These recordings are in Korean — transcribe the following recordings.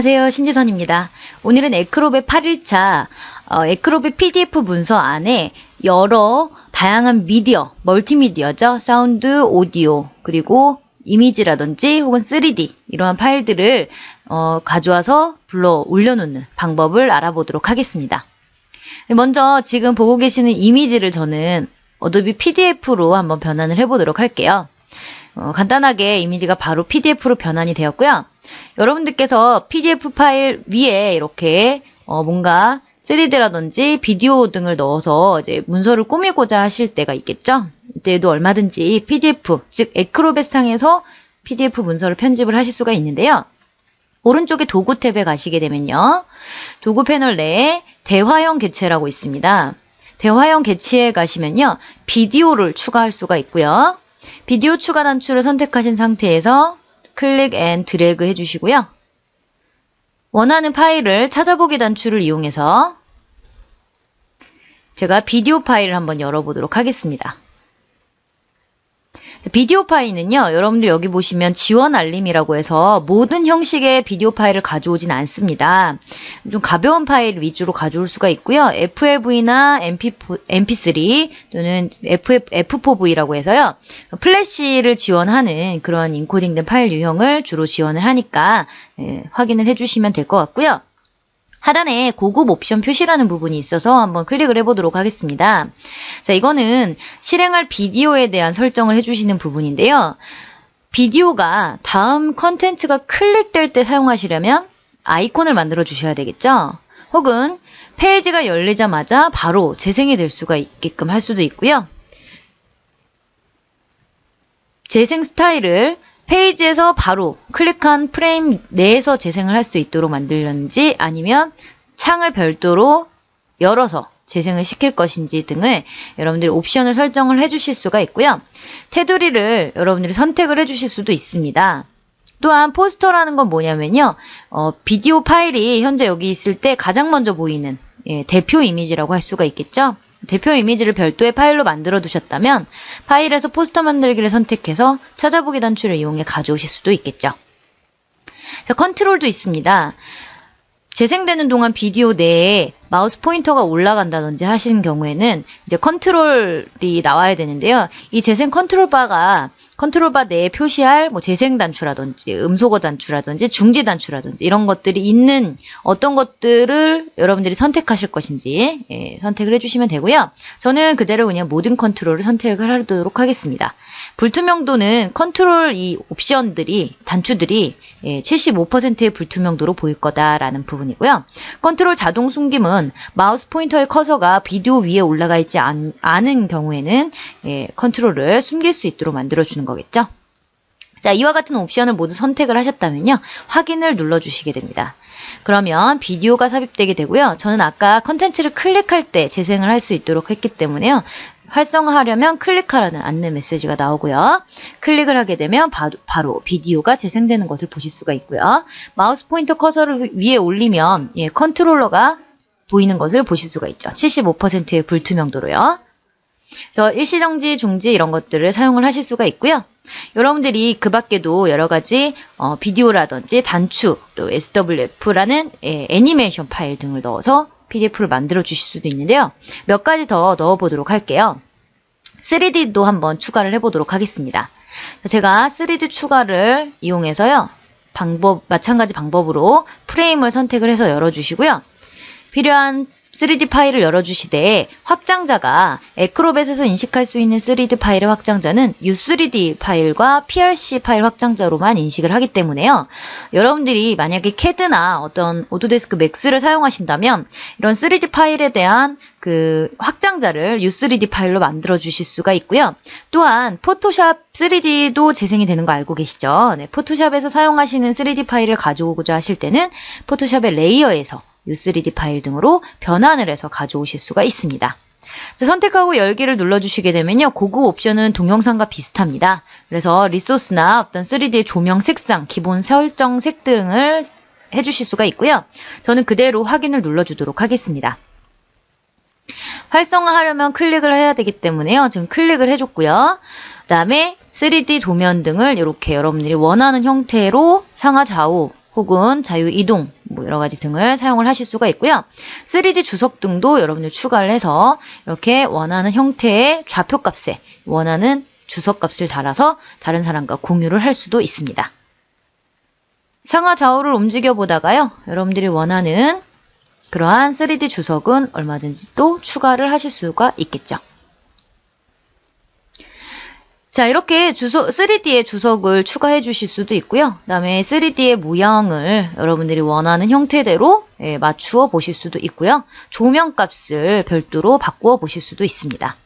안녕하세요, 신지선입니다. 오늘은 에크롭의 8일차 에크롭의 PDF 문서 안에 여러 다양한 미디어, 멀티미디어죠. 사운드, 오디오, 그리고 이미지라든지 혹은 3D 이러한 파일들을 가져와서 불러 올려놓는 방법을 알아보도록 하겠습니다. 먼저 지금 보고 계시는 이미지를 저는 어도비 PDF로 한번 변환을 해보도록 할게요. 간단하게 이미지가 바로 PDF로 변환이 되었고요. 여러분들께서 PDF 파일 위에 이렇게 뭔가 3D라든지 비디오 등을 넣어서 이제 문서를 꾸미고자 하실 때가 있겠죠. 이때도 얼마든지 PDF, 즉 에크로벳 상에서 PDF 문서를 편집을 하실 수가 있는데요. 오른쪽에 도구 탭에 가시게 되면요. 도구 패널 내에 대화형 개체라고 있습니다. 대화형 개체에 가시면요. 비디오를 추가할 수가 있고요. 비디오 추가 단추를 선택하신 상태에서 클릭 앤 드래그 해주시고요. 원하는 파일을 찾아보기 단추를 이용해서 제가 비디오 파일을 한번 열어보도록 하겠습니다. 비디오 파일은요, 여러분들 여기 보시면 지원 알림이라고 해서 모든 형식의 비디오 파일을 가져오진 않습니다. 좀 가벼운 파일 위주로 가져올 수가 있고요. FLV나 MP3 또는 F4V라고 해서요. 플래시를 지원하는 그런 인코딩된 파일 유형을 주로 지원을 하니까 확인을 해주시면 될 것 같고요. 하단에 고급 옵션 표시라는 부분이 있어서 한번 클릭을 해보도록 하겠습니다. 자, 이거는 실행할 비디오에 대한 설정을 해주시는 부분인데요. 비디오가 다음 컨텐츠가 클릭될 때 사용하시려면 아이콘을 만들어 주셔야 되겠죠. 혹은 페이지가 열리자마자 바로 재생이 될 수가 있게끔 할 수도 있고요. 재생 스타일을 페이지에서 바로 클릭한 프레임 내에서 재생을 할 수 있도록 만들는지 아니면 창을 별도로 열어서 재생을 시킬 것인지 등을 여러분들이 옵션을 설정을 해주실 수가 있고요. 테두리를 여러분들이 선택을 해주실 수도 있습니다. 또한 포스터라는 건 뭐냐면요. 비디오 파일이 현재 여기 있을 때 가장 먼저 보이는 대표 이미지라고 할 수가 있겠죠. 대표 이미지를 별도의 파일로 만들어 두셨다면 파일에서 포스터 만들기를 선택해서 찾아보기 단추를 이용해 가져오실 수도 있겠죠. 자, 컨트롤도 있습니다. 재생되는 동안 비디오 내에 마우스 포인터가 올라간다든지 하시는 경우에는 이제 컨트롤이 나와야 되는데요. 이 재생 컨트롤 바가 컨트롤 바 내에 표시할 뭐 재생 단추라든지 음소거 단추라든지 중지 단추라든지 이런 것들이 있는 어떤 것들을 여러분들이 선택하실 것인지 선택을 해주시면 되고요. 저는 그대로 그냥 모든 컨트롤을 선택을 하도록 하겠습니다. 불투명도는 컨트롤 이 옵션들이 단추들이 75%의 불투명도로 보일 거다라는 부분이고요. 컨트롤 자동 숨김은 마우스 포인터의 커서가 비디오 위에 올라가 있지 않은 경우에는 컨트롤을 숨길 수 있도록 만들어주는 거겠죠. 자, 이와 같은 옵션을 모두 선택을 하셨다면요. 확인을 눌러주시게 됩니다. 그러면 비디오가 삽입되게 되고요. 저는 아까 컨텐츠를 클릭할 때 재생을 할 수 있도록 했기 때문에요. 활성화하려면 클릭하라는 안내 메시지가 나오고요. 클릭을 하게 되면 바로 비디오가 재생되는 것을 보실 수가 있고요. 마우스 포인터 커서를 위에 올리면 컨트롤러가 보이는 것을 보실 수가 있죠. 75%의 불투명도로요. 그래서 일시정지, 중지 이런 것들을 사용을 하실 수가 있고요. 여러분들이 그 밖에도 여러 가지 비디오라든지 단추, 또 SWF라는 애니메이션 파일 등을 넣어서 PDF를 만들어 주실 수도 있는데요. 몇 가지 더 넣어보도록 할게요. 3D도 한번 추가를 해보도록 하겠습니다. 제가 3D 추가를 이용해서요. 마찬가지 방법으로 프레임을 선택을 해서 열어주시고요. 필요한 3D 파일을 열어주시되 확장자가 에크로벳에서 인식할 수 있는 3D 파일의 확장자는 U3D 파일과 PRC 파일 확장자로만 인식을 하기 때문에요. 여러분들이 만약에 CAD나 어떤 오토데스크 맥스를 사용하신다면 이런 3D 파일에 대한 그 확장자를 U3D 파일로 만들어 주실 수가 있고요. 또한 포토샵 3D도 재생이 되는 거 알고 계시죠? 네, 포토샵에서 사용하시는 3D 파일을 가져오고자 하실 때는 포토샵의 레이어에서 U3D 파일 등으로 변환을 해서 가져오실 수가 있습니다. 자, 선택하고 열기를 눌러주시게 되면요. 고급 옵션은 동영상과 비슷합니다. 그래서 리소스나 어떤 3D의 조명 색상, 기본 설정 색 등을 해주실 수가 있고요. 저는 그대로 확인을 눌러주도록 하겠습니다. 활성화하려면 클릭을 해야 되기 때문에요. 지금 클릭을 해줬고요. 그 다음에 3D 도면 등을 이렇게 여러분들이 원하는 형태로 상하 좌우 혹은 자유이동, 뭐 여러 가지 등을 사용을 하실 수가 있고요. 3D 주석 등도 여러분들 추가를 해서 이렇게 원하는 형태의 좌표값에 원하는 주석값을 달아서 다른 사람과 공유를 할 수도 있습니다. 상하 좌우를 움직여 보다가요. 여러분들이 원하는 그러한 3D 주석은 얼마든지 또 추가를 하실 수가 있겠죠. 자, 이렇게 3D의 주석을 추가해 주실 수도 있고요. 그 다음에 3D의 모양을 여러분들이 원하는 형태대로 맞추어 보실 수도 있고요. 조명값을 별도로 바꾸어 보실 수도 있습니다.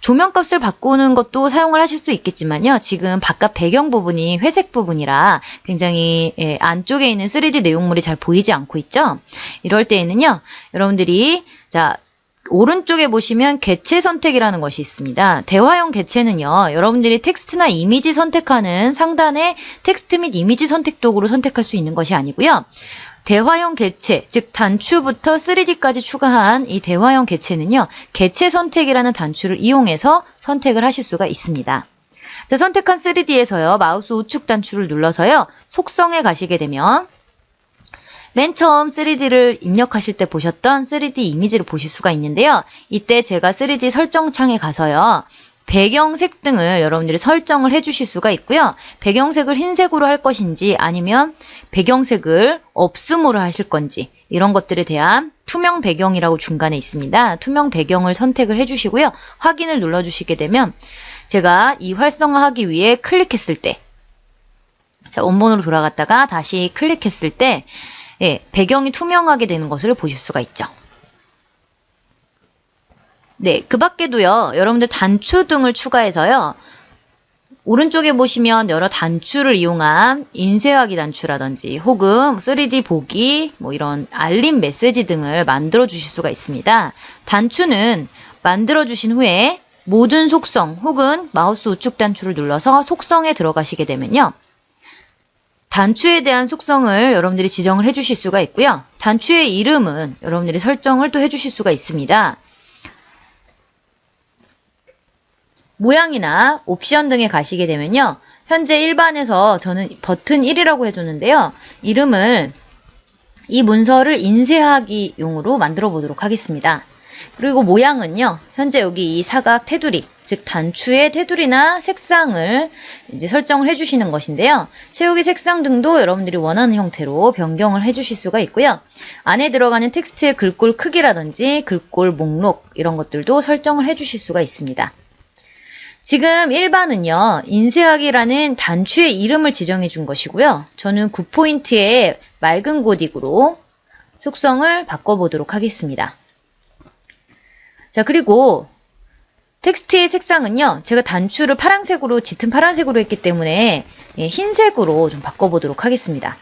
조명값을 바꾸는 것도 사용을 하실 수 있겠지만요. 지금 바깥 배경 부분이 회색 부분이라 굉장히 안쪽에 있는 3D 내용물이 잘 보이지 않고 있죠. 이럴 때에는요. 여러분들이 자 오른쪽에 보시면 개체 선택이라는 것이 있습니다. 대화형 개체는요. 여러분들이 텍스트나 이미지 선택하는 상단에 텍스트 및 이미지 선택 도구로 선택할 수 있는 것이 아니고요. 대화형 개체, 즉 단추부터 3D까지 추가한 이 대화형 개체는요. 개체 선택이라는 단추를 이용해서 선택을 하실 수가 있습니다. 자, 선택한 3D에서요. 마우스 우측 단추를 눌러서요. 속성에 가시게 되면 맨 처음 3D를 입력하실 때 보셨던 3D 이미지를 보실 수가 있는데요. 이때 제가 3D 설정창에 가서요. 배경색 등을 여러분들이 설정을 해주실 수가 있고요. 배경색을 흰색으로 할 것인지 아니면 배경색을 없음으로 하실 건지 이런 것들에 대한 투명 배경이라고 중간에 있습니다. 투명 배경을 선택을 해주시고요. 확인을 눌러주시게 되면 제가 이 활성화하기 위해 클릭했을 때 자, 원본으로 돌아갔다가 다시 클릭했을 때 배경이 투명하게 되는 것을 보실 수가 있죠. 네, 그 밖에도요, 여러분들 단추 등을 추가해서요, 오른쪽에 보시면 여러 단추를 이용한 인쇄하기 단추라든지 혹은 3D 보기, 뭐 이런 알림 메시지 등을 만들어 주실 수가 있습니다. 단추는 만들어 주신 후에 모든 속성 혹은 마우스 우측 단추를 눌러서 속성에 들어가시게 되면요, 단추에 대한 속성을 여러분들이 지정을 해주실 수가 있고요. 단추의 이름은 여러분들이 설정을 또 해주실 수가 있습니다. 모양이나 옵션 등에 가시게 되면요. 현재 일반에서 저는 버튼 1이라고 해줬는데요. 이름을 이 문서를 인쇄하기 용으로 만들어 보도록 하겠습니다. 그리고 모양은요. 현재 여기 이 사각 테두리, 즉 단추의 테두리나 색상을 이제 설정을 해주시는 것인데요. 채우기 색상 등도 여러분들이 원하는 형태로 변경을 해주실 수가 있고요. 안에 들어가는 텍스트의 글꼴 크기라든지 글꼴 목록 이런 것들도 설정을 해주실 수가 있습니다. 지금 1번은요. 인쇄하기라는 단추의 이름을 지정해 준 것이고요. 저는 9포인트의 맑은 고딕으로 속성을 바꿔보도록 하겠습니다. 자, 그리고 텍스트의 색상은요. 제가 단추를 파란색으로, 짙은 파란색으로 했기 때문에 흰색으로 좀 바꿔보도록 하겠습니다.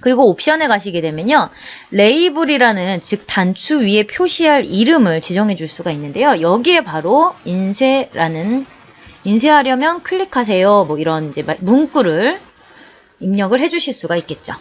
그리고 옵션에 가시게 되면요. 레이블이라는, 즉 단추 위에 표시할 이름을 지정해 줄 수가 있는데요. 여기에 바로 인쇄하려면 클릭하세요. 뭐 이런 이제 문구를 입력을 해 주실 수가 있겠죠.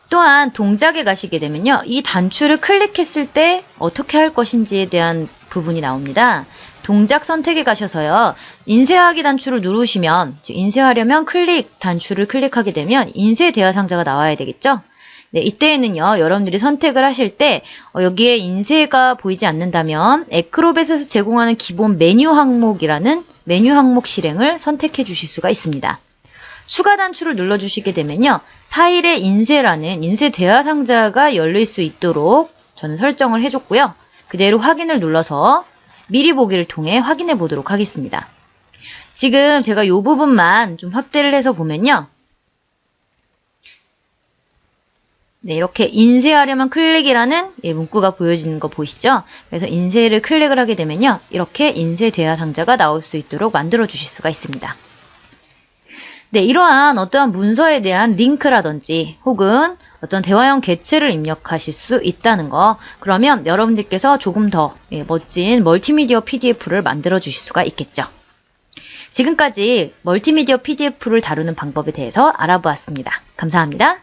또한 동작에 가시게 되면요. 이 단추를 클릭했을 때 어떻게 할 것인지에 대한 부분이 나옵니다. 동작 선택에 가셔서요. 인쇄하기 단추를 누르시면, 즉 인쇄하려면 클릭 단추를 클릭하게 되면 인쇄 대화 상자가 나와야 되겠죠. 네, 이때에는요. 여러분들이 선택을 하실 때 여기에 인쇄가 보이지 않는다면 에크로벳에서 제공하는 기본 메뉴 항목이라는 메뉴 항목 실행을 선택해 주실 수가 있습니다. 추가 단추를 눌러주시게 되면요. 파일의 인쇄라는 인쇄 대화 상자가 열릴 수 있도록 저는 설정을 해줬고요. 그대로 확인을 눌러서 미리 보기를 통해 확인해 보도록 하겠습니다. 지금 제가 이 부분만 좀 확대를 해서 보면요. 네, 이렇게 인쇄하려면 클릭이라는 문구가 보여지는 거 보이시죠? 그래서 인쇄를 클릭을 하게 되면요. 이렇게 인쇄 대화 상자가 나올 수 있도록 만들어 주실 수가 있습니다. 네, 이러한 어떠한 문서에 대한 링크라든지 혹은 어떤 대화형 개체를 입력하실 수 있다는 거, 그러면 여러분들께서 조금 더 멋진 멀티미디어 PDF를 만들어 주실 수가 있겠죠. 지금까지 멀티미디어 PDF를 다루는 방법에 대해서 알아보았습니다. 감사합니다.